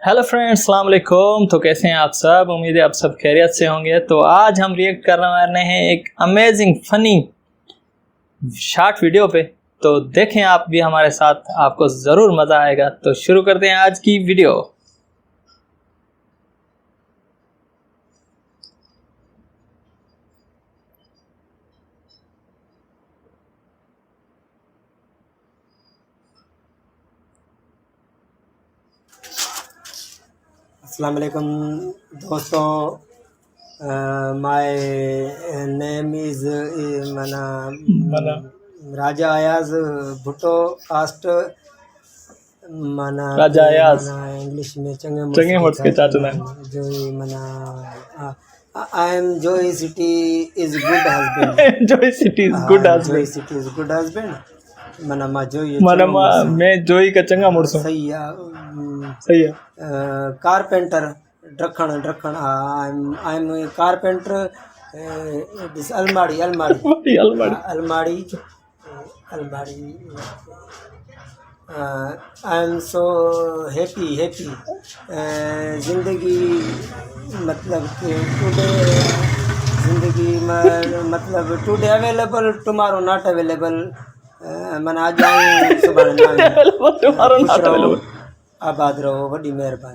Hello friends, अस्सलाम वालेकुम। तो कैसे हैं आप सब? उम्मीद है आप सब खैरियत से होंगे। तो आज हम रिएक्ट करने वाले हैं एक अमेजिंग फनी शॉर्ट वीडियो पे। तो देखें आप भी हमारे साथ, आपको ज़रूर मज़ा आएगा। तो शुरू करते हैं आज की वीडियो। अस्सलाम वालेकुम दोस्तों, माय नेम इज़ मना राजा अयाज भुट्टो कास्ट मना राजा अयाज इंग्लिश में चंगे मुर्स के चाचू ने जो मना आई एम जोई सिटी इज गुड हस्बैंड जोई सिटी इज गुड जोई सिटी इज गुड हस्बैंड मना मा जोई मैं जोई का चंगा मुर्स हूं। सही है सही है। कारपेंटर ड्रखण आई एम कारपेंटर दिस अलमारी अलमाड़ी आई एम सो हैप्पी ज़िंदगी मतलब कि टुडे ज़िंदगी में मतलब today available tomorrow not available मना आज आऊँ सुबह टुमारो नॉट अवेलेबल। आबाद रहो, बड़ी मेहरबानी।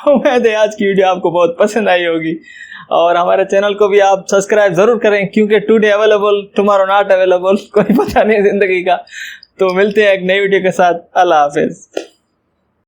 उम्मीद है आज की वीडियो आपको बहुत पसंद आई होगी और हमारे चैनल को भी आप सब्सक्राइब ज़रूर करें, क्योंकि today available tomorrow not available, कोई पता नहीं ज़िंदगी का। तो मिलते हैं एक नई वीडियो के साथ। अल्लाह हाफिज़।